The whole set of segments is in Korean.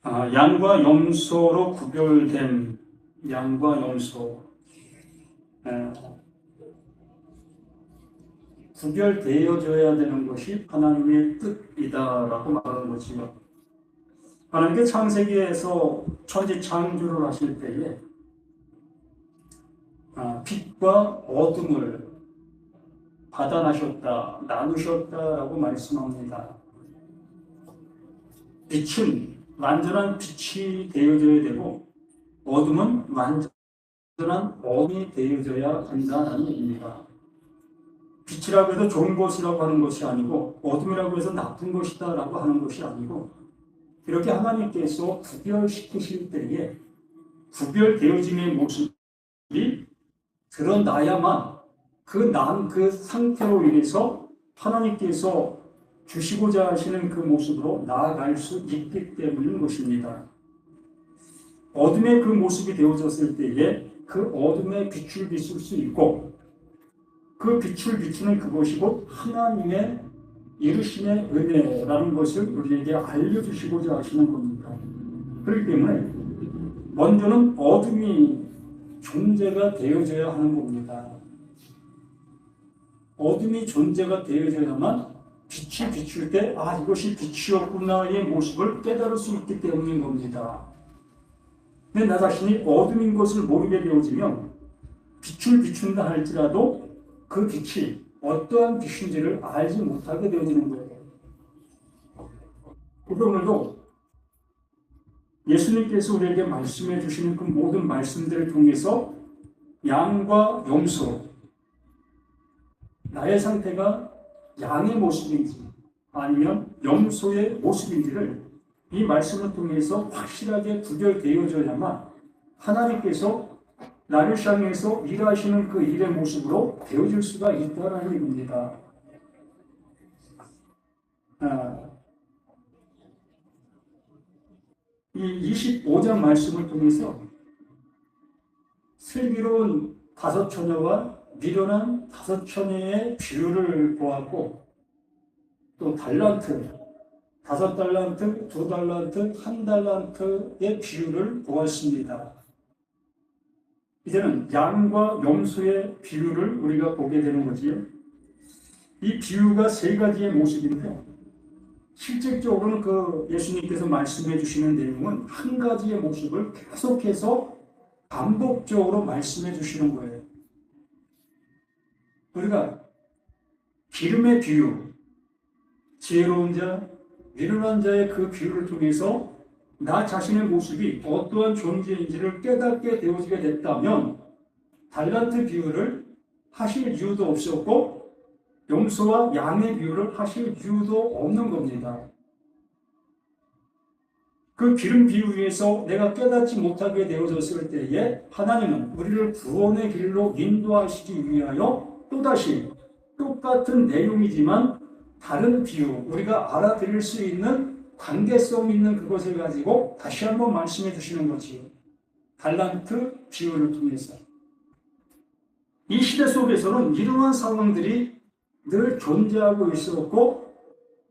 양과 염소로 구별된 양과 염소, 구별되어져야 되는 것이 하나님의 뜻이다라고 말하는 거지요. 하나님께 창세기에서 천지 창조를 하실 때에 빛과 어둠을 받아나셨다, 나누셨다라고 말씀합니다. 빛은 완전한 빛이 되어져야 되고 어둠은 완전한 어둠이 되어져야 한다는 얘기입니다. 빛이라고 해서 좋은 것이라고 하는 것이 아니고 어둠이라고 해서 나쁜 것이다라고 하는 것이 아니고 이렇게 하나님께서 구별시키실 때에 구별되어짐의 모습이 드러나야만 그 상태로 인해서 하나님께서 주시고자 하시는 그 모습으로 나아갈 수 있기 때문인 것입니다. 어둠의 그 모습이 되어졌을 때에 그 어둠에 빛을 비출 수 있고 그 빛을 비추는 그것이 곧 하나님의 이루심의 은혜라는 것을 우리에게 알려주시고자 하시는 겁니다. 그렇기 때문에 먼저는 어둠이 존재가 되어져야 하는 겁니다. 어둠이 존재가 되어져야만 빛이 비출 때 이것이 빛이었구나의 모습을 깨달을 수 있기 때문인 겁니다. 근데 나 자신이 어둠인 것을 모르게 되어지면 빛을 비춘다 할지라도 그 빛이 어떠한 빛인지를 알지 못하게 되어지는 거예요. 오늘도 예수님께서 우리에게 말씀해 주시는 그 모든 말씀들을 통해서 양과 염소, 나의 상태가 양의 모습인지 아니면 염소의 모습인지를 이 말씀을 통해서 확실하게 구별되어져야만 하나님께서 나를 향해서 일하시는 그 일의 모습으로 되어질 수가 있다는 얘기입니다. 이 25장 말씀을 통해서 슬기로운 5처녀와 미련한 5처녀의 비유를 보았고 또 달란트, 5달란트, 2달란트, 1달란트의 비유를 보았습니다. 이제는 양과 염소의 비유를 우리가 보게 되는 거지요. 이 비유가 3가지의 모습인데 실질적으로는 그 예수님께서 말씀해 주시는 내용은 한 가지의 모습을 계속해서 반복적으로 말씀해 주시는 거예요. 우리가 기름의 비유, 지혜로운 자, 미련한 자의 그 비유를 통해서 나 자신의 모습이 어떠한 존재인지를 깨닫게 되어지게 됐다면 달란트 비유를 하실 이유도 없었고 염소와 양의 비유를 하실 이유도 없는 겁니다. 그 기름 비유에서 내가 깨닫지 못하게 되어졌을 때에 하나님은 우리를 구원의 길로 인도하시기 위하여 또다시 똑같은 내용이지만 다른 비유, 우리가 알아들을 수 있는 관계성 있는 그것을 가지고 다시 한번 말씀해 주시는 거지요. 달란트 비유를 통해서. 이 시대 속에서는 이러한 상황들이 늘 존재하고 있었고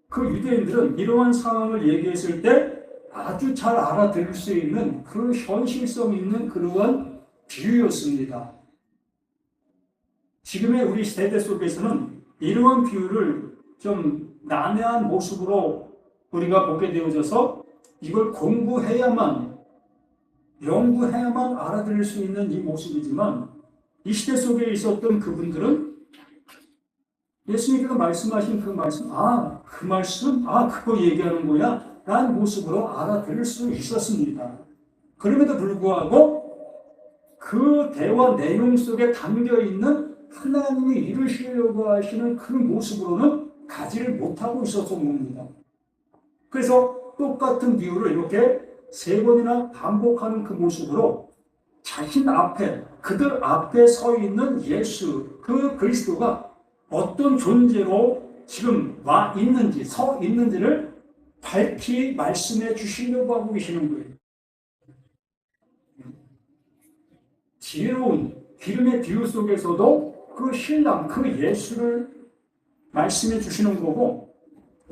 그 유대인들은 이러한 상황을 얘기했을 때 아주 잘 알아들을 수 있는 그 현실성 있는 그러한 비유였습니다. 지금의 우리 세대 속에서는 이러한 비유를 좀 난해한 모습으로 우리가 보게 되어져서 이걸 공부해야만, 연구해야만 알아들을 수 있는 이 모습이지만 이 시대 속에 있었던 그분들은 예수님께서 말씀하신 그 말씀, 그 말씀, 그거 얘기하는 거야 라는 모습으로 알아들을 수 있었습니다. 그럼에도 불구하고 그 대화 내용 속에 담겨있는 하나님이 이루시려고 하시는 그 모습으로는 가지를 못하고 있었던 겁니다. 그래서 똑같은 비유를 이렇게 3번이나 반복하는 그 모습으로 자신 앞에, 그들 앞에 서 있는 예수, 그 그리스도가 어떤 존재로 지금 와 있는지, 서 있는지를 밝히 말씀해 주시려고 하고 계시는 거예요. 지혜로운 기름의 비유 속에서도 그 신랑, 그 예수를 말씀해 주시는 거고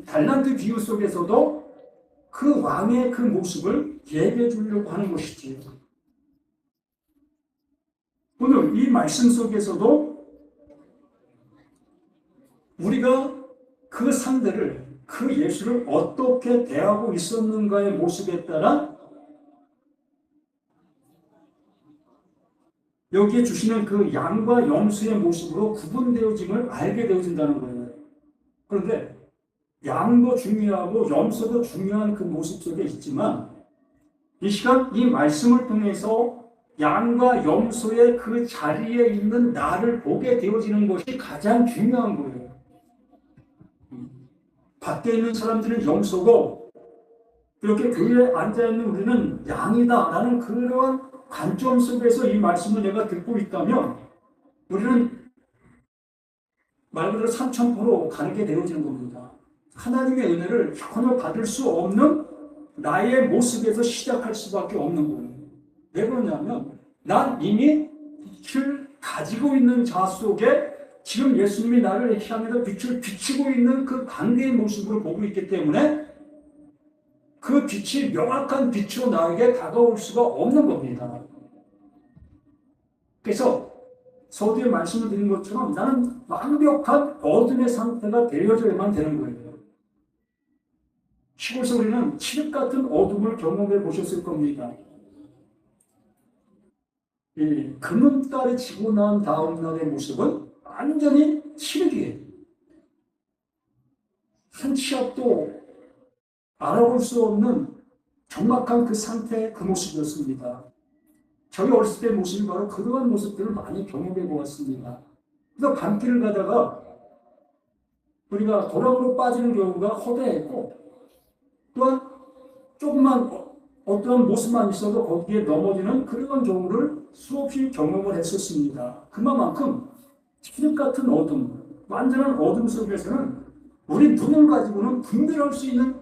달란트 비유 속에서도 그 왕의 그 모습을 얘기해 주려고 하는 것이지요. 오늘 이 말씀 속에서도 우리가 그 상대를, 그 예수를 어떻게 대하고 있었는가의 모습에 따라 여기에 주시는 그 양과 염소의 모습으로 구분되어짐을 알게 되어진다는 거예요. 그런데 양도 중요하고 염소도 중요한 그 모습 속에 있지만 이 시간 이 말씀을 통해서 양과 염소의 그 자리에 있는 나를 보게 되어지는 것이 가장 중요한 거예요. 밖에 있는 사람들은 염소고 이렇게 교회에 앉아있는 우리는 양이다라는 그러한 관점 속에서 이 말씀을 내가 듣고 있다면 우리는 말 그대로 삼천포로 가게 되어지는 겁니다. 하나님의 은혜를 전혀 받을 수 없는 나의 모습에서 시작할 수밖에 없는 거예요. 왜 그러냐면 난 이미 빛을 가지고 있는 자 속에 지금 예수님이 나를 향해서 빛을 비추고 있는 그 관계의 모습을 보고 있기 때문에 그 빛이 명확한 빛으로 나에게 다가올 수가 없는 겁니다. 그래서 서두에 말씀을 드린 것처럼 나는 완벽한 어둠의 상태가 되어져야만 되는 거예요. 시골에서 우리는 칠흑 같은 어둠을 경험해 보셨을 겁니다. 이 금음달이 지고 난 다음 날의 모습은 완전히 칠흑이에요. 한 치 앞도 알아볼 수 없는 정확한 그 상태의 그 모습이었습니다. 저희 어렸을 때 모습이 바로 그러한 모습들을 많이 경험해 보았습니다. 그래서 밤길을 가다가 우리가 도랑으로 빠지는 경우가 허다했고 또한 조금만 어떤 모습만 있어도 거기에 넘어지는 그런 경우를 수없이 경험을 했었습니다. 그만큼 칠흑 같은 어둠, 완전한 어둠 속에서는 우리 눈을 가지고는 분별할 수 있는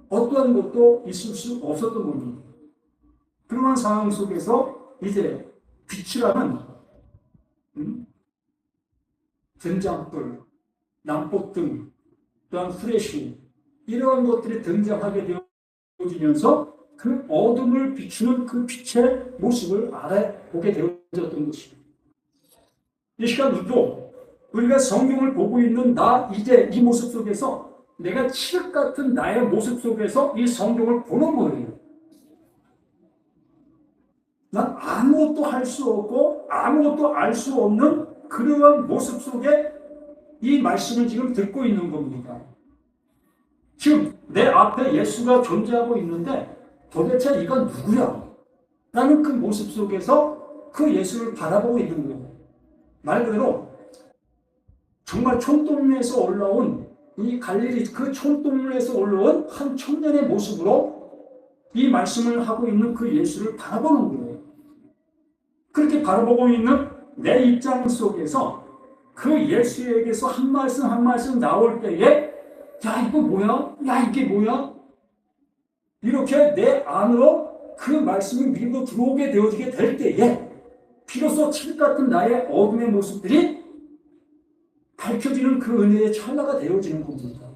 어떠한 것도 있을 수 없었던 겁니다. 그러한 상황 속에서 이제 빛이라는 등장불, лам포등, 또한 후레쉬 이러한 것들이 등장하게 되어지면서 그 어둠을 비추는 그 빛의 모습을 알아보게 되어졌던 것입니다. 이 시간 우리가 성경을 보고 있는 나 이제 이 모습 속에서 내가 칠흑 같은 나의 모습 속에서 이 성경을 보는 거예요. 난 아무것도 할 수 없고 아무것도 알 수 없는 그러한 모습 속에 이 말씀을 지금 듣고 있는 겁니다. 지금 내 앞에 예수가 존재하고 있는데 도대체 이건 누구야? 라는 그 모습 속에서 그 예수를 바라보고 있는 거예요. 말 그대로 정말 촌동네에서 올라온 이 갈릴리 그 촌동네에서 올라온 한 청년의 모습으로 이 말씀을 하고 있는 그 예수를 바라보는 거예요. 그렇게 바라보고 있는 내 입장 속에서 그 예수에게서 한 말씀 한 말씀 나올 때에 야 이거 뭐야? 야 이게 뭐야? 이렇게 내 안으로 그 말씀이 밀고 들어오게 되어지게 될 때에 비로소 칠 같은 나의 어둠의 모습들이 밝혀지는 그 은혜의 찰나가 되어지는 겁니다.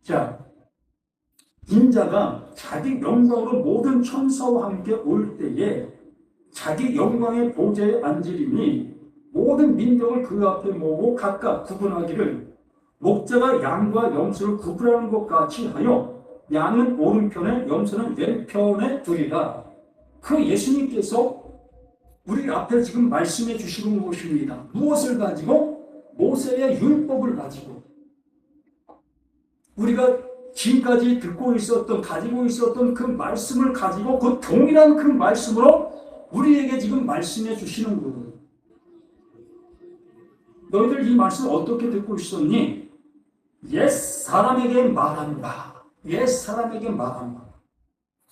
자, 인자가 자기 영광으로 모든 천사와 함께 올 때에 자기 영광의 보좌에 앉으리니 모든 민족을 그 앞에 모으고 각각 구분하기를 목자가 양과 염소를 구분하는 것 같이 하여 양은 오른편에 염소는 왼편에 두리라. 그 예수님께서 우리 앞에 지금 말씀해 주시는 것입니다. 무엇을 가지고? 모세의 율법을 가지고 우리가 지금까지 듣고 있었던 가지고 있었던 그 말씀을 가지고 그 동일한 그 말씀으로 우리에게 지금 말씀해 주시는 거예요. 너희들 이 말씀 어떻게 듣고 있었니? 옛 사람에게 말한다. 옛 사람에게 말한다.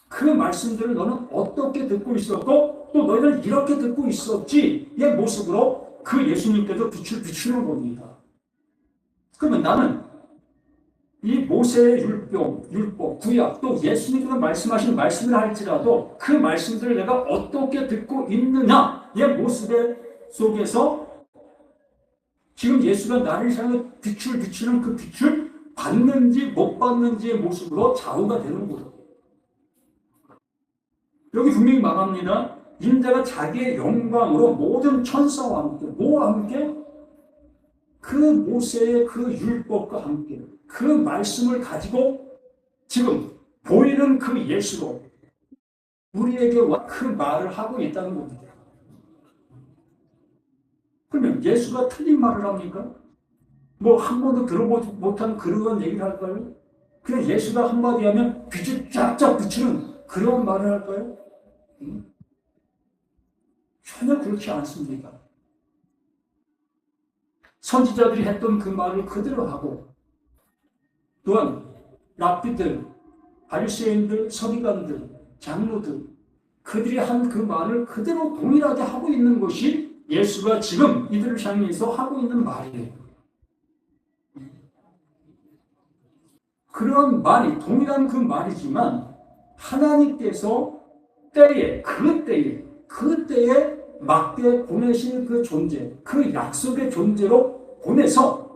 그 말씀들을 너는 어떻게 듣고 있었고 또 너희는 이렇게 듣고 있었지의 모습으로 그 예수님께서 빛을 비추는 겁니다. 그러면 나는 이 모세의 율법, 구약, 또 예수님께서 말씀하신 말씀을 할지라도 그 말씀들을 내가 어떻게 듣고 있느냐의 모습 속에서 지금 예수가 나를 향해 빛을 비추는 그 빛을 받는지 못 받는지의 모습으로 좌우가 되는 거예요. 여기 분명히 말합니다. 인자가 자기의 영광으로 모든 천사와 함께, 뭐와 함께? 그 모세의 그 율법과 함께 그 말씀을 가지고 지금 보이는 그 예수로 우리에게 그 말을 하고 있다는 겁니다. 그러면 예수가 틀린 말을 합니까? 뭐 한 번도 들어보지 못한 그런 얘기를 할까요? 그냥 예수가 한마디 하면 빛을 쫙쫙 비추는 그런 말을 할까요? 전혀 그렇지 않습니다. 선지자들이 했던 그 말을 그대로 하고 또한 랍비들, 바리새인들, 서기관들, 장로들 그들이 한 그 말을 그대로 동일하게 하고 있는 것이 예수가 지금 이들을 향해서 하고 있는 말이에요. 그런 말이 동일한 그 말이지만 하나님께서 그때에 맞게 보내신 그 존재, 그 약속의 존재로 보내서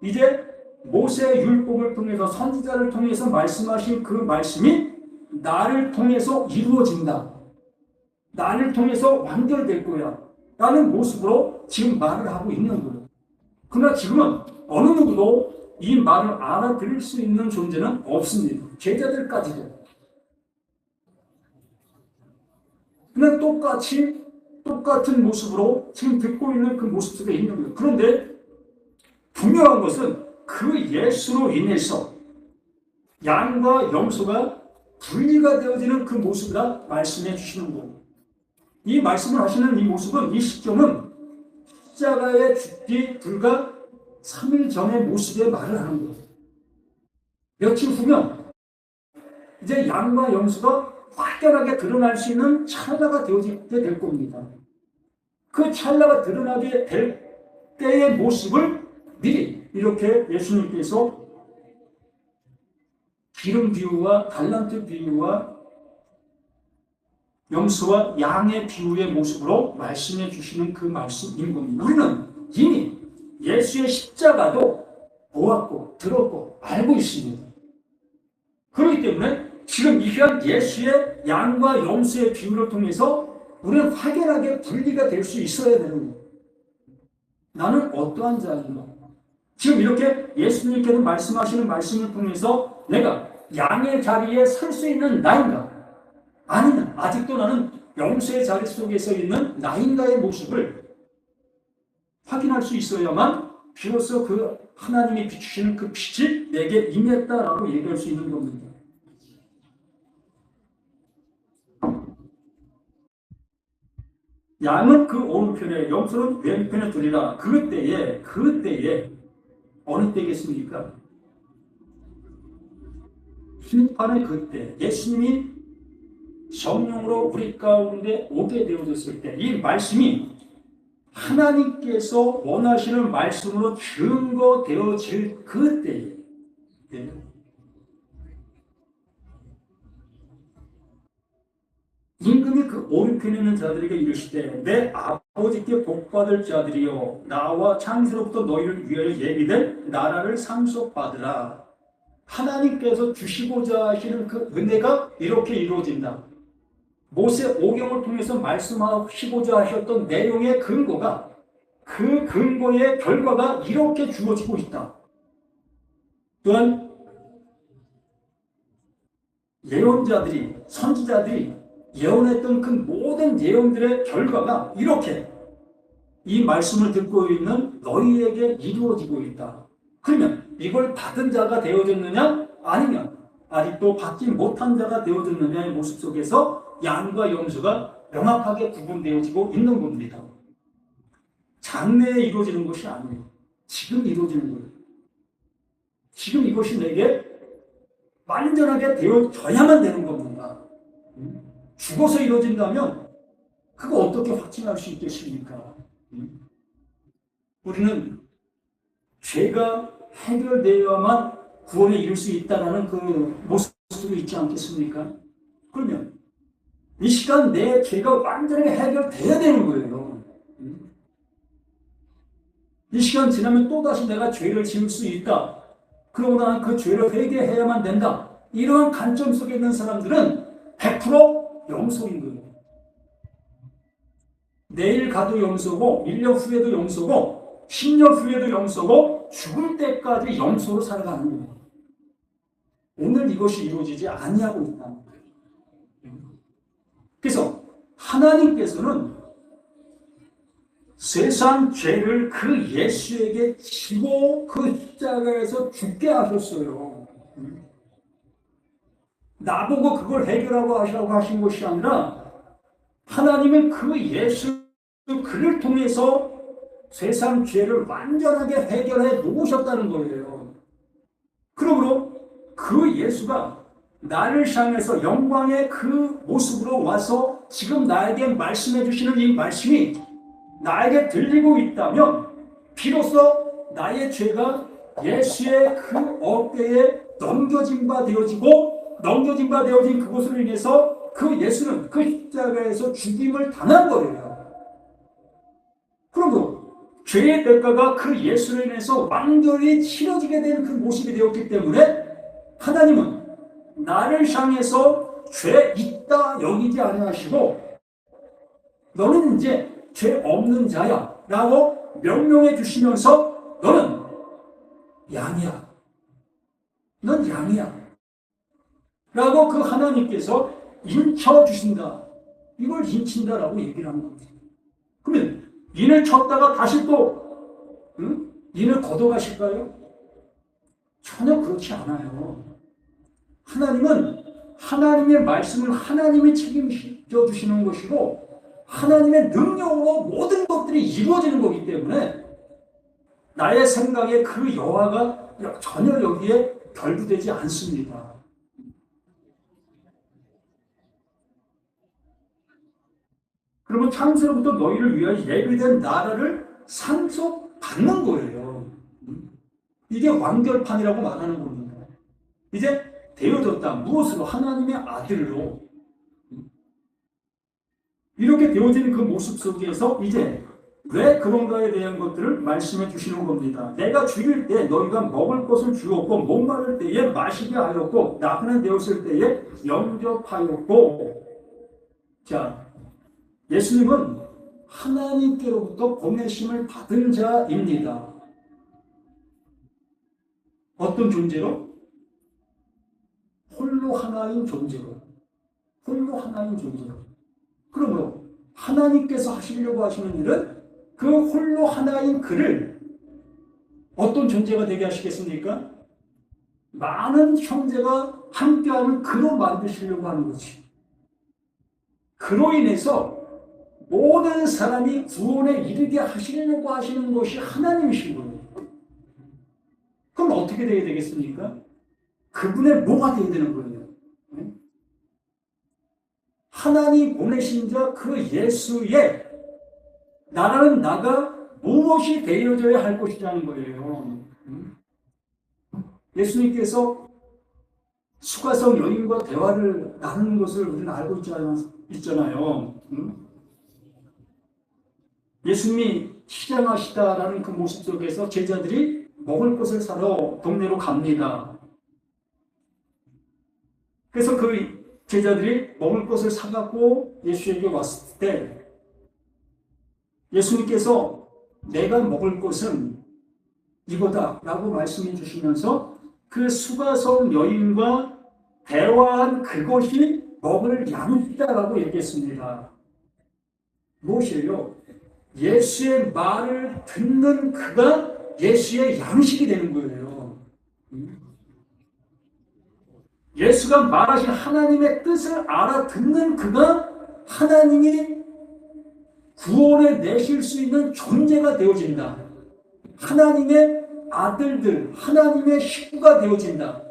이제 모세의 율법을 통해서 선지자를 통해서 말씀하신 그 말씀이 나를 통해서 이루어진다. 나를 통해서 완결될 거야. 라는 모습으로 지금 말을 하고 있는 거예요. 그러나 지금은 어느 누구도 이 말을 알아들을 수 있는 존재는 없습니다. 제자들까지도. 그냥 똑같은 모습으로 지금 듣고 있는 그 모습 속에 있는 거예요. 그런데 분명한 것은 그 예수로 인해서 양과 염소가 분리가 되어지는 그 모습이라 말씀해 주시는 거예요. 이 말씀을 하시는 이 모습은, 이 시점은 십자가에 죽기 불과 3일 전의 모습의 말을 하는 거예요. 며칠 후면 이제 양과 염소가 확연하게 드러날 수 있는 찰나가 되어지게 될 겁니다. 그 찰나가 드러나게 될 때의 모습을 미리 이렇게 예수님께서 기름 비유와 달란트 비유와 염소와 양의 비유의 모습으로 말씀해 주시는 그 말씀인 겁니다. 우리는 이미 예수의 십자가도 보았고 들었고 알고 있습니다. 그렇기 때문에 지금 이 귀한 예수의 양과 염소의 비유를 통해서 우리는 확연하게 분리가 될 수 있어야 되는 거예요. 나는 어떠한 자인가? 지금 이렇게 예수님께서 말씀하시는 말씀을 통해서 내가 양의 자리에 설 수 있는 나인가? 아니면 아직도 나는 염소의 자리 속에 서 있는 나인가의 모습을 확인할 수 있어야만 비로소 그 하나님이 비추시는 그 빛이 내게 임했다라고 얘기할 수 있는 겁니다. 양은 그 오른편에 염소는 왼편에 두리라. 그때에 어느 때겠습니까? 심판의 그때 예수님이 성령으로 우리 가운데 오게 되어졌을 때 이 말씀이 하나님께서 원하시는 말씀으로 증거되어질 그때에 임금이 그 오른편에 있는 자들에게 이르시되 내 아버지께 복받을 자들이여 나와 창세로부터 너희를 위하여 예비된 나라를 상속받으라. 하나님께서 주시고자 하시는 그 은혜가 이렇게 이루어진다. 모세 오경을 통해서 말씀하시고자 하셨던 내용의 근거가 그 근거의 결과가 이렇게 주어지고 있다. 또한 예언자들이 선지자들이 예언했던 그 모든 예언들의 결과가 이렇게 이 말씀을 듣고 있는 너희에게 이루어지고 있다. 그러면 이걸 받은 자가 되어졌느냐? 아니면 아직도 받지 못한 자가 되어졌느냐의 모습 속에서 양과 염소가 명확하게 구분되어지고 있는 겁니다. 장래에 이루어지는 것이 아니에요. 지금 이루어지는 거예요. 지금 이것이 내게 완전하게 되어져야만 되는 겁니다. 죽어서 이루어진다면 그거 어떻게 확증할 수 있겠습니까? 우리는 죄가 해결되어야만 구원에 이를 수 있다는 그 모습이 있지 않겠습니까? 그러면 이 시간 내 죄가 완전히 해결돼야 되는 거예요. 이 시간 지나면 또다시 내가 죄를 지을 수 있다. 그러고 나면 그 죄를 회개해야만 된다. 이러한 관점 속에 있는 사람들은 100% 영속인 거예요. 내일 가도 영속고 1년 후에도 영속고 10년 후에도 영속고 죽을 때까지 영속으로 살아가는 거예요. 오늘 이것이 이루어지지 아니하고 있다는 거예요. 그래서 하나님께서는 세상 죄를 그 예수에게 지고 그 십자가에서 죽게 하셨어요. 나보고 그걸 해결하고 하시라고 하신 것이 아니라 하나님은 그 예수 그를 통해서 세상 죄를 완전하게 해결해 놓으셨다는 거예요. 그러므로 그 예수가 나를 향해서 영광의 그 모습으로 와서 지금 나에게 말씀해 주시는 이 말씀이 나에게 들리고 있다면 비로소 나의 죄가 예수의 그 어깨에 넘겨진 바 되어진 그것으로 인해서 그 예수는 그 십자가에서 죽임을 당한 거예요. 그러므로 죄의 대가가 그 예수로 인해서 완전히 치러지게 된 그 모습이 되었기 때문에 하나님은 나를 향해서 죄 있다 여기지 아니하시고 너는 이제 죄 없는 자야 라고 명령해 주시면서 너는 양이야. 넌 양이야. 라고 그 하나님께서 인쳐 주신다. 이걸 인친다라고 얘기를 하는 겁니다. 그러면 인을 쳤다가 다시 또 인을 걷어가실까요? 전혀 그렇지 않아요. 하나님은 하나님의 말씀을 하나님이 책임져 주시는 것이고 하나님의 능력으로 모든 것들이 이루어지는 거기 때문에 나의 생각에 그 여하가 전혀 여기에 결부되지 않습니다. 그러면 창세로부터 너희를 위하여 예비된 나라를 상속받는 거예요. 이게 완결판이라고 말하는 겁니다. 이제 되어졌다. 무엇으로? 하나님의 아들로. 이렇게 되어지는 그 모습 속에서 이제 왜 그런가에 대한 것들을 말씀해 주시는 겁니다. 내가 죽일 때 너희가 먹을 것을 주었고 목마를 때에 마시게 하였고 나그네 되었을 때에 영접하였고. 자, 예수님은 하나님께로부터 보내심을 받은 자입니다. 어떤 존재로? 홀로 하나인 존재로. 홀로 하나인 존재로. 그러므로 하나님께서 하시려고 하시는 일은 그 홀로 하나인 그를 어떤 존재가 되게 하시겠습니까? 많은 형제가 함께하는 그로 만드시려고 하는 거지. 그로 인해서 모든 사람이 구원에 이르게 하시려고 하시는 것이 하나님이신 거예요. 그럼 어떻게 되어야 되겠습니까? 그분의 뭐가 되어야 되는 거예요? 하나님 보내신 자 그 예수의 나라는 나가 무엇이 되어져야 할 것이라는 거예요. 예수님께서 수가성 여인과 대화를 나누는 것을 우리는 알고 있잖아요. 예수님이 시장하시다라는 그 모습 속에서 제자들이 먹을 것을 사러 동네로 갑니다. 그래서 그 제자들이 먹을 것을 사갖고 예수에게 왔을 때 예수님께서 내가 먹을 것은 이거다 라고 말씀해 주시면서 그 수가성 여인과 대화한 그것이 먹을 양이다라고 얘기했습니다. 무엇이에요? 예수의 말을 듣는 그가 예수의 양식이 되는 거예요. 예수가 말하신 하나님의 뜻을 알아듣는 그가 하나님이 구원에 내실 수 있는 존재가 되어진다. 하나님의 아들들, 하나님의 식구가 되어진다.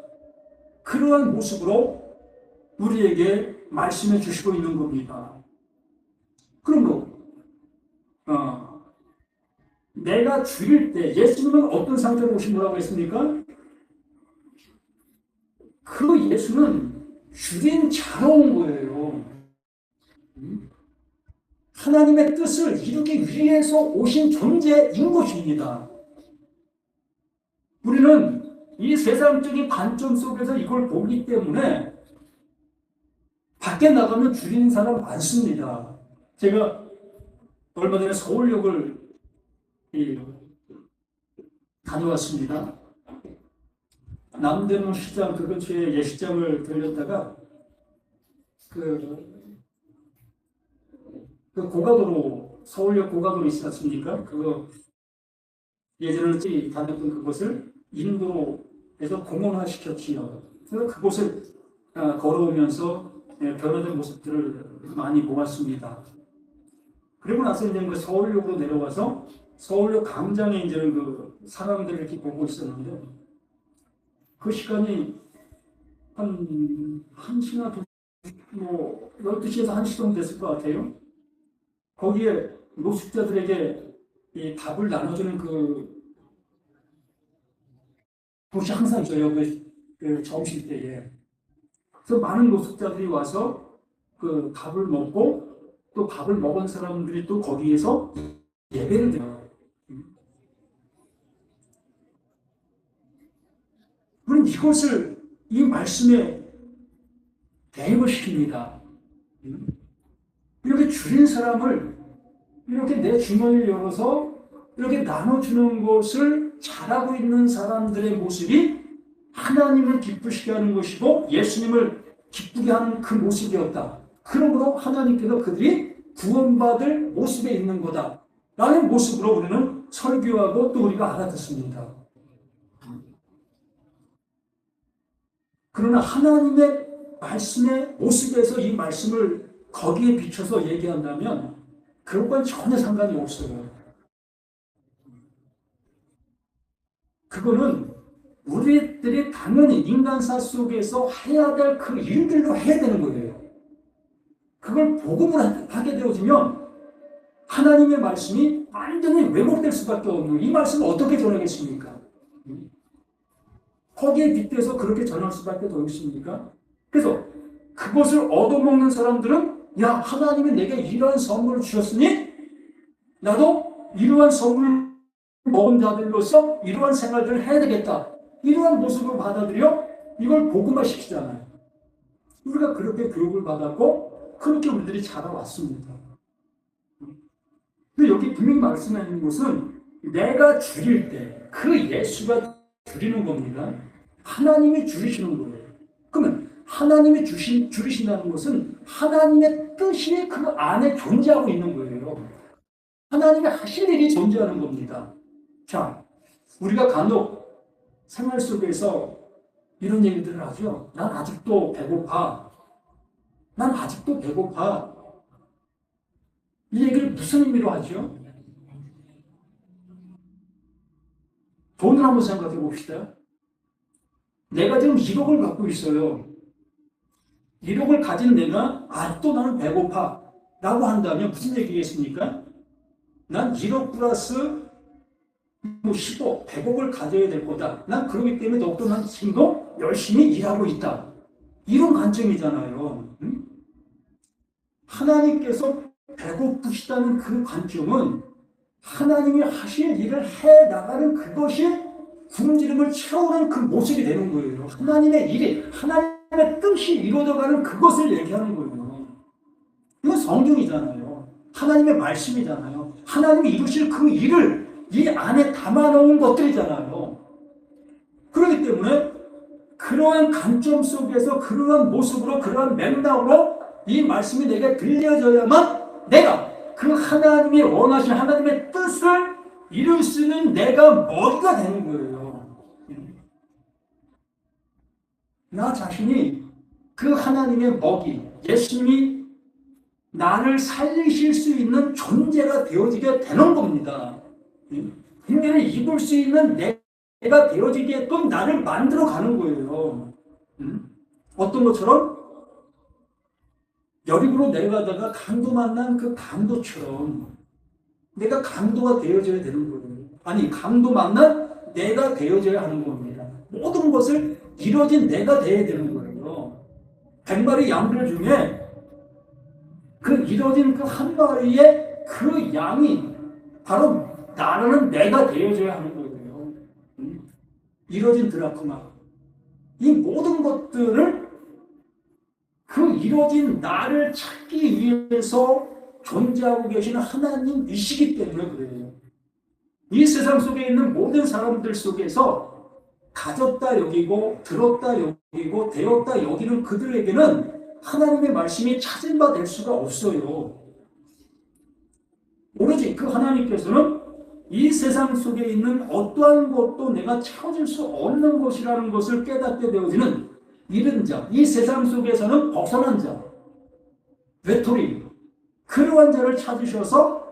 그러한 모습으로 우리에게 말씀해 주시고 있는 겁니다. 그러므로 내가 죽일 때 예수님은 어떤 상태로 오신다고 했습니까? 그 예수는 죽인 자로 온 거예요. 하나님의 뜻을 이루기 위해서 오신 존재인 것입니다. 우리는 이 세상적인 관점 속에서 이걸 보기 때문에 밖에 나가면 줄이는 사람 많습니다. 제가 얼마 전에 서울역을 다녀왔습니다. 남대문 시장 그 근처에 예식장을 들렸다가 그 고가도로, 서울역 고가도로 있지 않습니까? 그거 예전에 다녔던 그곳을 인도에서 공원화 시켰지요. 그래서 그곳을 걸어오면서 변화된 모습들을 많이 보았습니다. 그리고 나서 이제 그 서울역으로 내려와서 서울역 광장에 이제 그 사람들을 이렇게 보고 있었는데 그 시간이 한 1시나 12시에서 1시 정도 됐을 것 같아요. 거기에 노숙자들에게 이 답을 나눠주는 그곳이 항상 있어요. 그 점심 때에. 그래서 많은 노숙자들이 와서 그 밥을 먹고 또 밥을 먹은 사람들이 또 거기에서 예배를 드려요. 그럼 이것을 이 말씀에 대입을 시킵니다. 이렇게 줄인 사람을 이렇게 내 주머니를 열어서 이렇게 나눠주는 것을 잘하고 있는 사람들의 모습이 하나님을 기쁘시게 하는 것이고 예수님을 기쁘게 하는 그 모습이었다. 그러므로 하나님께서 그들이 구원받을 모습에 있는 거다. 라는 모습으로 우리는 설교하고 또 우리가 알아듣습니다. 그러나 하나님의 말씀의 모습에서 이 말씀을 거기에 비춰서 얘기한다면 그것과는 전혀 상관이 없어요. 그거는 우리들이 당연히 인간사 속에서 해야 될 그 일들로 해야 되는 거예요. 그걸 복음을 하게 되어지면 하나님의 말씀이 완전히 왜곡될 수밖에 없는 이 말씀을 어떻게 전하겠습니까? 거기에 빗대서 그렇게 전할 수밖에 더 있습니까? 그래서 그것을 얻어먹는 사람들은 야, 하나님이 내게 이러한 선물을 주셨으니 나도 이러한 선물을 먹은 자들로서 이러한 생활들을 해야 되겠다. 이러한 모습을 받아들여 이걸 복음화시키잖아요. 우리가 그렇게 교육을 받았고 그렇게 우리들이 자라왔습니다. 근데 여기 분명히 말씀하는 것은 내가 줄일 때 그 예수가 줄이는 겁니다. 하나님이 줄이시는 거예요. 그러면 하나님이 줄이신다는 것은 하나님의 뜻이 그 안에 존재하고 있는 거예요. 하나님이 하실 일이 존재하는 겁니다. 자, 우리가 간혹 생활 속에서 이런 얘기들을 하죠. 난 아직도 배고파. 난 아직도 배고파. 이 얘기를 무슨 의미로 하죠? 돈을 한번 생각해 봅시다. 내가 지금 1억을 갖고 있어요. 1억을 가진 내가 아직도 나는 배고파 라고 한다면 무슨 얘기겠습니까? 난 1억 플러스 15, 100억을 가져야 될 거다. 난 그러기 때문에 더욱더 난 지금도 열심히 일하고 있다. 이런 관점이잖아요. 하나님께서 배고프시다는 그 관점은 하나님이 하실 일을 해나가는 그것이 굶주림을 채우는 그 모습이 되는 거예요. 하나님의 일이, 하나님의 뜻이 이루어져가는 그것을 얘기하는 거예요. 이건 성경이잖아요. 하나님의 말씀이잖아요. 하나님이 이루실 그 일을 이 안에 담아놓은 것들이잖아요. 그렇기 때문에 그러한 관점 속에서 그러한 모습으로 그러한 맥락으로 이 말씀이 내게 들려져야만 내가 그 하나님이 원하신 하나님의 뜻을 이룰 수 있는 내가 머리가 되는 거예요. 나 자신이 그 하나님의 먹이, 예수님이 나를 살리실 수 있는 존재가 되어지게 되는 겁니다. 흉내를 입을 수 있는 내가 되어지게 또 나를 만들어 가는 거예요. 어떤 것처럼 여리고로 내려가다가 강도 만난 그 강도처럼 내가 강도가 되어져야 되는 거예요. 아니, 강도 만난 내가 되어져야 하는 겁니다. 모든 것을 이루어진 내가 되어야 되는 거예요. 100마리 양들 중에 그 이루어진 그 한 마리의 그 양이 바로 나라는 내가 되어져야 하는 거예요. 이뤄진 드라크마, 이 모든 것들을 그 이뤄진 나를 찾기 위해서 존재하고 계시는 하나님이시기 때문에 그래요. 이 세상 속에 있는 모든 사람들 속에서 가졌다 여기고 들었다 여기고 되었다 여기는 그들에게는 하나님의 말씀이 찾은 바 될 수가 없어요. 오로지 그 하나님께서는 이 세상 속에 있는 어떠한 것도 내가 채워줄 수 없는 것이라는 것을 깨닫게 되어지는 잃은 자, 이 세상 속에서는 벗어난 자, 외톨이, 그러한 자를 찾으셔서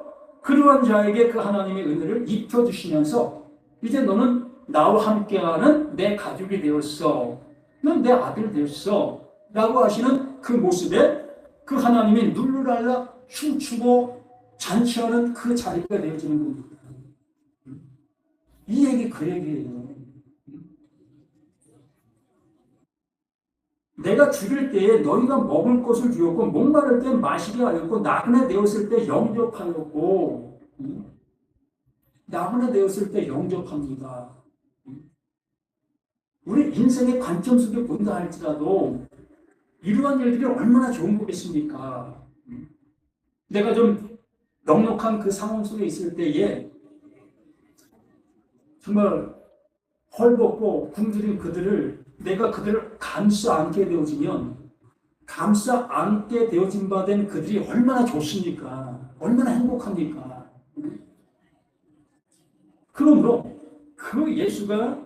그러한 자에게 그 하나님의 은혜를 입혀주시면서 이제 너는 나와 함께하는 내 가족이 되었어. 넌 내 아들 되었어. 라고 하시는 그 모습에 그 하나님이 룰루랄라 춤추고 잔치하는 그 자리가 되어지는 겁니다. 이 얘기 그 얘기예요. 내가 죽일 때에 너희가 먹을 것을 주었고 목마를 때 마시게 하였고 나그네 되었을 때 영접하였고 나그네 되었을 때 영접합니다. 우리 인생의 관점 속에 본다 할지라도 이러한 일들이 얼마나 좋은 거겠습니까? 내가 좀 넉넉한 그 상황 속에 있을 때에 정말 헐벗고 굶주린 그들을 내가 그들을 감싸 안게 되어지면 감싸 안게 되어진 바 된 그들이 얼마나 좋습니까? 얼마나 행복합니까? 그러므로 그 예수가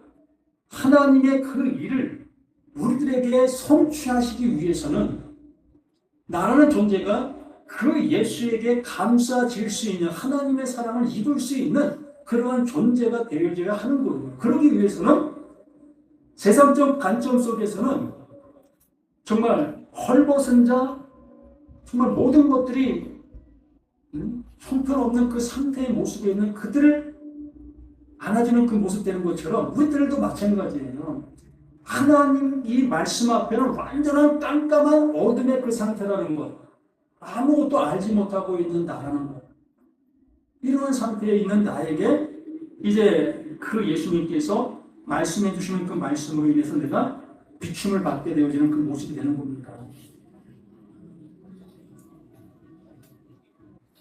하나님의 그 일을 우리들에게 성취하시기 위해서는 나라는 존재가 그 예수에게 감싸질 수 있는 하나님의 사랑을 입을 수 있는 그러한 존재가 되어져야 하는 거예요. 그러기 위해서는 세상적 관점 속에서는 정말 헐벗은 자, 정말 모든 것들이 형편없는 그 상태의 모습에 있는 그들을 안아주는 그 모습 되는 것처럼 우리들도 마찬가지예요. 하나님 이 말씀 앞에는 완전한 깜깜한 어둠의 그 상태라는 것, 아무것도 알지 못하고 있는 나라는 것, 이러한 상태에 있는 나에게 이제 그 예수님께서 말씀해 주시는 그 말씀으로 인해서 내가 비춤을 받게 되어지는 그 모습이 되는 겁니다.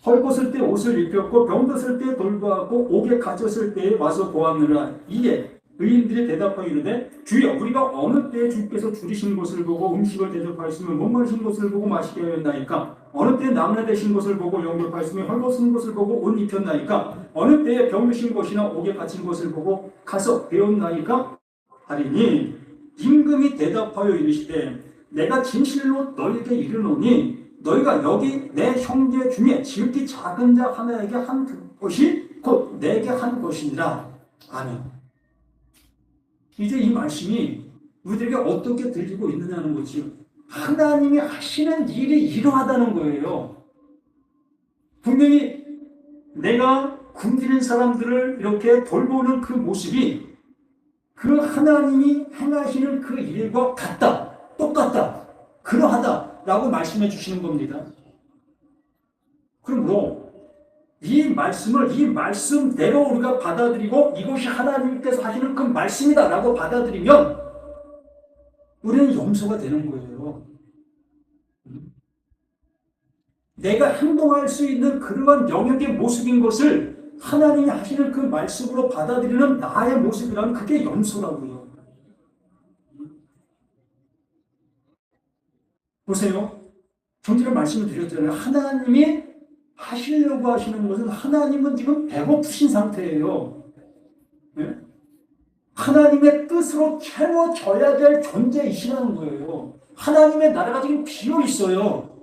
헐벗을 때 옷을 입혔고 병들었을 때 돌보았고 옥에 갇혔을 때에 와서 보았느라. 이에 의인들이 대답하여 이르되 주여 우리가 어느 때에 주께서 줄이신 것을 보고 음식을 대접하였으며 목마르신 것을 보고 마시게 하였나이까? 어느 때에 나그네 되신 것을 보고 영접하였으며 헐벗은 것을 보고 옷 입혔나이까? 어느 때에 병드신 것이나 옥에 갇힌 것을 보고 가서 배웠나이까? 하리니 임금이 대답하여 이르시되 내가 진실로 너희에게 이르노니 너희가 여기 내 형제 중에 지극히 작은 자 하나에게 한 것이 곧 내게 한 것이니라. 아멘. 이제 이 말씀이 우리들에게 어떻게 들리고 있느냐는 거지요. 하나님이 하시는 일이 이러하다는 거예요. 분명히 내가 굶주린 사람들을 이렇게 돌보는 그 모습이 그 하나님이 행하시는 그 일과 같다, 똑같다, 그러하다라고 말씀해 주시는 겁니다. 그러므로 이 말씀을 이 말씀대로 우리가 받아들이고 이것이 하나님께서 하시는 그 말씀이다라고 받아들이면 우리는 용서가 되는 거예요. 내가 행동할 수 있는 그러한 영역의 모습인 것을 하나님이 하시는 그 말씀으로 받아들이는 나의 모습이라면 그게 용서라고요. 보세요. 좀 전에 말씀을 드렸잖아요. 하나님이 하시려고 하시는 것은 하나님은 지금 배고프신 상태예요. 네? 하나님의 뜻으로 채워져야 될 존재이시라는 거예요. 하나님의 나라가 지금 비어 있어요.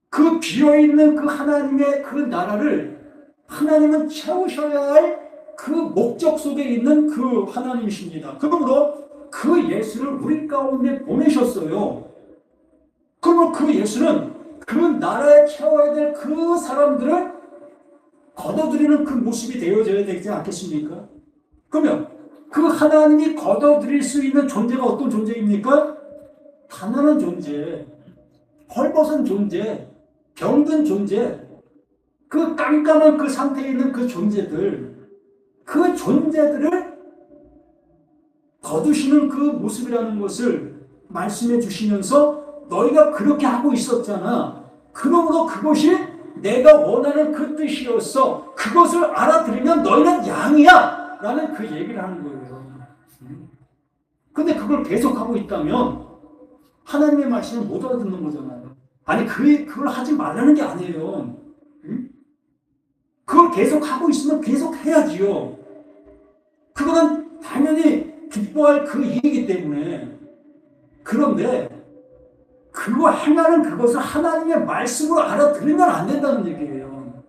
그 비어 있는 그 하나님의 그 나라를 하나님은 채우셔야 할 그 목적 속에 있는 그 하나님이십니다. 그러므로 그 예수를 우리 가운데 보내셨어요. 그러면 그 예수는 그 나라에 채워야 될 그 사람들을 거둬들이는 그 모습이 되어져야 되지 않겠습니까? 그러면 그 하나님이 거둬들일 수 있는 존재가 어떤 존재입니까? 가난한 존재, 헐벗은 존재, 병든 존재, 그 깜깜한 그 상태에 있는 그 존재들, 그 존재들을 거두시는 그 모습이라는 것을 말씀해 주시면서 너희가 그렇게 하고 있었잖아. 그러므로 그것이 내가 원하는 그 뜻이었어. 그것을 알아들으면 너희는 양이야. 라는 그 얘기를 하는 거예요. 근데 그걸 계속하고 있다면 하나님의 말씀을 못 알아듣는 거잖아요. 아니, 그걸 하지 말라는 게 아니에요. 그걸 계속하고 있으면 계속 해야지요. 그거는 당연히 기뻐할 그 일이기 때문에. 그런데 그거 행하는 그것을 하나님의 말씀으로 알아들으면 안 된다는 얘기예요.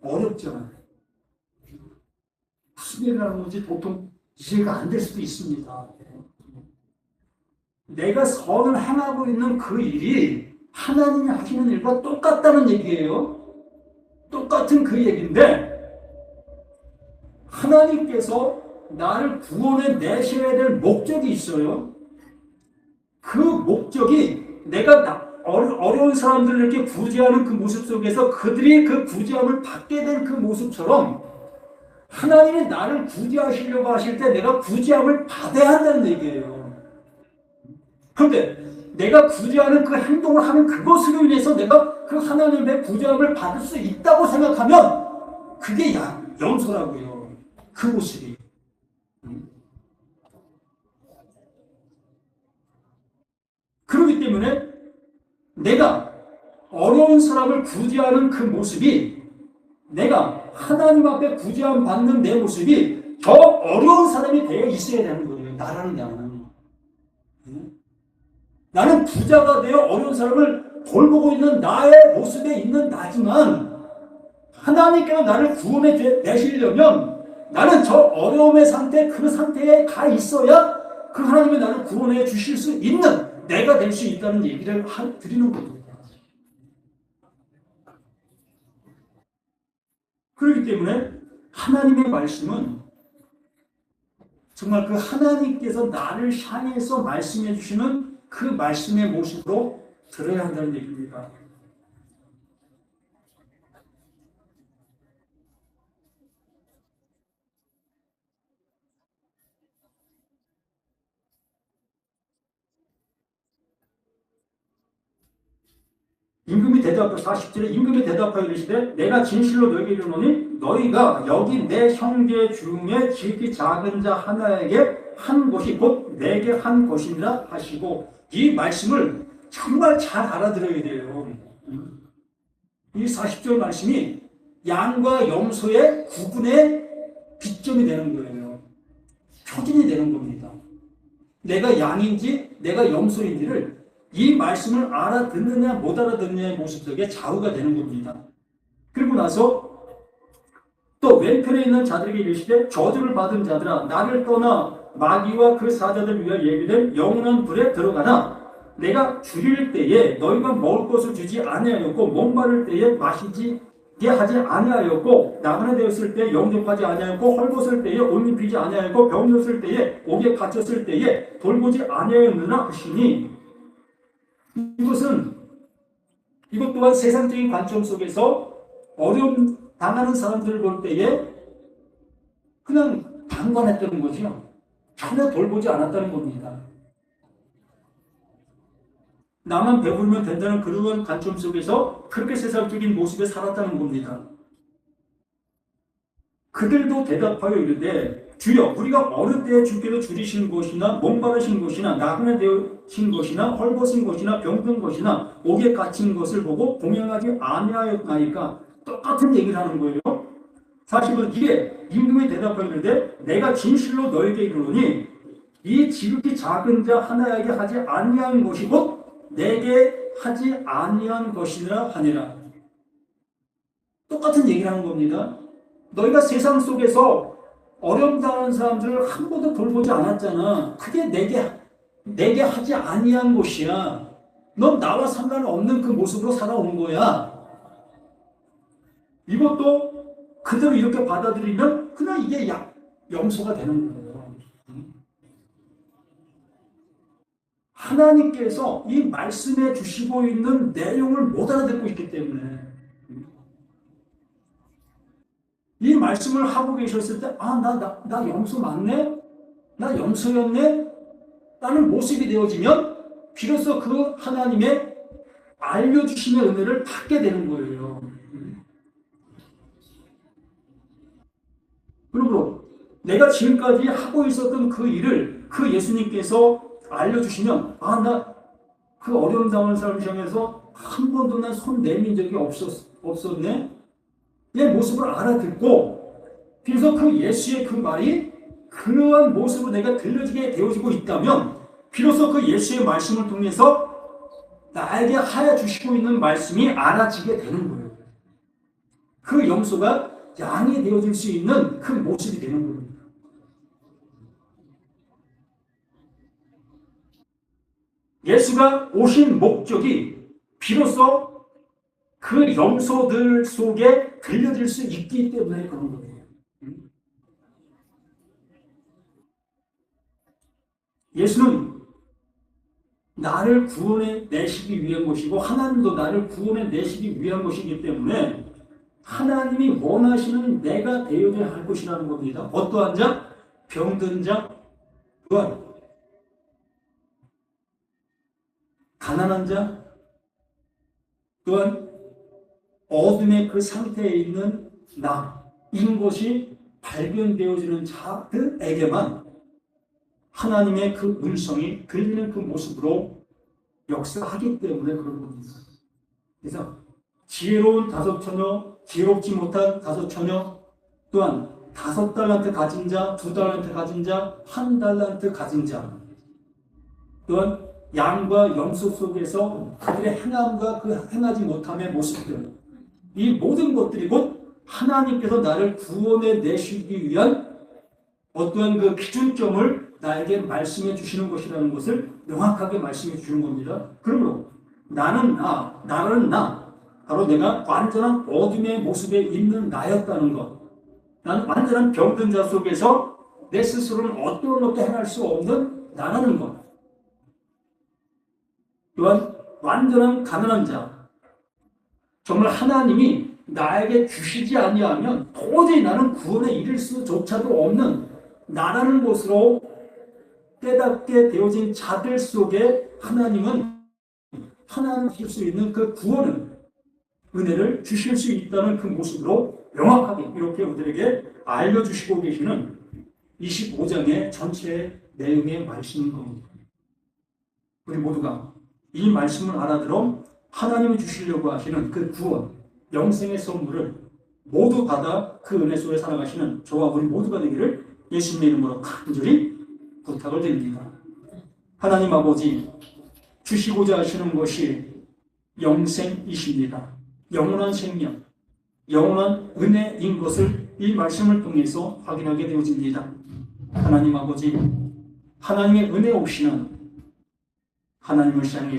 어렵죠. 무슨 얘기를 하는 건지 보통 이해가 안 될 수도 있습니다. 내가 선을 행하고 있는 그 일이 하나님이 하시는 일과 똑같다는 얘기예요. 똑같은 그 얘기인데 하나님께서 나를 구원해 내셔야 될 목적이 있어요. 그 목적이 내가 어려운 사람들을 이렇게 구제하는 그 모습 속에서 그들이 그 구제함을 받게 된 그 모습처럼 하나님이 나를 구제하시려고 하실 때 내가 구제함을 받아야 한다는 얘기예요. 그런데 내가 구제하는 그 행동을 하는 그것으로 인해서 내가 그 하나님의 구제함을 받을 수 있다고 생각하면 그게 염소라고요. 그 모습이. 그렇기 때문에 내가 어려운 사람을 구제하는 그 모습이 내가 하나님 앞에 구제함 받는 내 모습이 더 어려운 사람이 되어 있어야 되는 거예요. 나라는 양은. 나는 부자가 되어 어려운 사람을 돌보고 있는 나의 모습에 있는 나지만 하나님께서 나를 구원해 내시려면 나는 저 어려움의 상태, 그 상태에 가 있어야 그 하나님이 나를 구원해 주실 수 있는 내가 될 수 있다는 얘기를 드리는 겁니다. 그렇기 때문에 하나님의 말씀은 정말 그 하나님께서 나를 향해서 말씀해 주시는 그 말씀의 모습으로 들어야 한다는 얘기입니다. 임금이 대답하여 40절에 임금이 대답하여 이르시되 내가 진실로 너희에게 이르노니 너희가 여기 내 형제 중에 지극히 작은 자 하나에게 한 것이 곧 내게 한 것이니라 하시고 이 말씀을 정말 잘 알아들어야 돼요. 이 40절 말씀이 양과 염소의 구분의 비점이 되는 거예요. 표준이 되는 겁니다. 내가 양인지 내가 염소인지를 이 말씀을 알아듣느냐 못 알아듣느냐의 모습 속에 좌우가 되는 겁니다. 그리고 나서 또 왼편에 있는 자들에게 이르시되 저주를 받은 자들아 나를 떠나 마귀와 그 사자들 위하여 예비된 영원한 불에 들어가나 내가 줄일 때에 너희가 먹을 것을 주지 아니하였고 목마를 때에 마시지 하지 아니하였고 나그네 되었을 때 영접하지 아니하였고 헐벗을 때에 옷 입히지 아니하였고 병들었을 때에 옥에 갇혔을 때에 돌보지 아니하였느냐 하시니 이것 또한 세상적인 관점 속에서 어려움 당하는 사람들을 볼 때에 그냥 방관했다는 거죠. 전혀 돌보지 않았다는 겁니다. 나만 배부르면 된다는 그런 관점 속에서 그렇게 세상적인 모습에 살았다는 겁니다. 그들도 대답하여 이르되 주여 우리가 어느 때에 주께서 줄이신 것이나 목마르신 것이나 나그네 되신 것이나 헐벗은 것이나 병든 것이나 옥에 갇힌 것을 보고 공양하지 아니하였나이까 똑같은 얘기를 하는 거예요. 사실은 이게 임금이 대답하여 이르되 내가 진실로 너에게 이르노니 이 지극히 작은 자 하나에게 하지 아니한 것이 곧 내게 하지 아니한 것이라 하니라. 똑같은 얘기를 하는 겁니다. 너희가 세상 속에서 어려움 당하는 사람들을 한 번도 돌보지 않았잖아. 그게 내게 하지 아니한 것이야. 넌 나와 상관없는 그 모습으로 살아온 거야. 이것도 그대로 이렇게 받아들이면 그냥 이게 염소가 되는 거예요. 하나님께서 이 말씀해 주시고 있는 내용을 못 알아듣고 있기 때문에 이 말씀을 하고 계셨을 때 나 염소 맞네? 나 염소였네? 라는 모습이 되어지면 비로소 그 하나님의 알려주심의 은혜를 받게 되는 거예요. 그러므로 내가 지금까지 하고 있었던 그 일을 그 예수님께서 알려주시면, 아, 나 그 어려움 당하는 사람 향해서 한 번도 난 손 내민 적이 없었네? 내 모습을 알아듣고, 그래서 그 예수의 그 말이 그러한 모습으로 내가 들려지게 되어지고 있다면, 비로소 그 예수의 말씀을 통해서 나에게 하여 주시고 있는 말씀이 알아지게 되는 거예요. 그 염소가 양이 되어질 수 있는 그 모습이 되는 겁니다. 예수가 오신 목적이 비로소 그 염소들 속에 들려질 수 있기 때문에 그런 거예요. 예수는 나를 구원해 내시기 위한 것이고 하나님도 나를 구원해 내시기 위한 것이기 때문에 하나님이 원하시는 내가 되어야 할 것이라는 겁니다. 어떠한 자? 병든 자, 또한 가난한 자, 또한 어둠의 그 상태에 있는 나인 것이 발견되어지는 자들에게만 하나님의 그 음성이 들리는 그 모습으로 역사하기 때문에 그런 겁니다. 그래서 지혜로운 다섯 처녀, 지혜롭지 못한 다섯 처녀, 또한 5달란트 가진 자, 2달란트 가진 자, 1달란트 가진 자, 또한 양과 염소 속에서 그들의 행함과 그 행하지 못함의 모습들, 이 모든 것들이 곧 하나님께서 나를 구원해 내시기 위한 어떠한 그 기준점을 나에게 말씀해 주시는 것이라는 것을 명확하게 말씀해 주는 겁니다. 그러므로 나는 나, 바로 내가 완전한 어둠의 모습에 있는 나였다는 것, 나는 완전한 병든 자 속에서 내 스스로는 어떤 것도 행할 수 없는 나라는 것, 또한 완전한 가난한 자, 정말 하나님이 나에게 주시지 아니하면 도저히 나는 구원에 이를 수조차도 없는 나라는 것으로 깨닫게 되어진 자들 속에 하나님은 하나님 주실 수 있는 그 구원을, 은혜를 주실 수 있다는 그 모습으로 명확하게 이렇게 우리에게 알려주시고 계시는 25장의 전체 내용의 말씀인 겁니다. 우리 모두가 이 말씀을 알아들어 하나님이 주시려고 하시는 그 구원, 영생의 선물을 모두 받아 그 은혜 속에 살아가시는 저와 우리 모두가 되기를 예수님의 이름으로 간절히 부탁을 드립니다. 하나님 아버지, 주시고자 하시는 것이 영생이십니다. 영원한 생명, 영원한 은혜인 것을 이 말씀을 통해서 확인하게 되어집니다. 하나님 아버지, 하나님의 은혜 없이는 하나님을 향해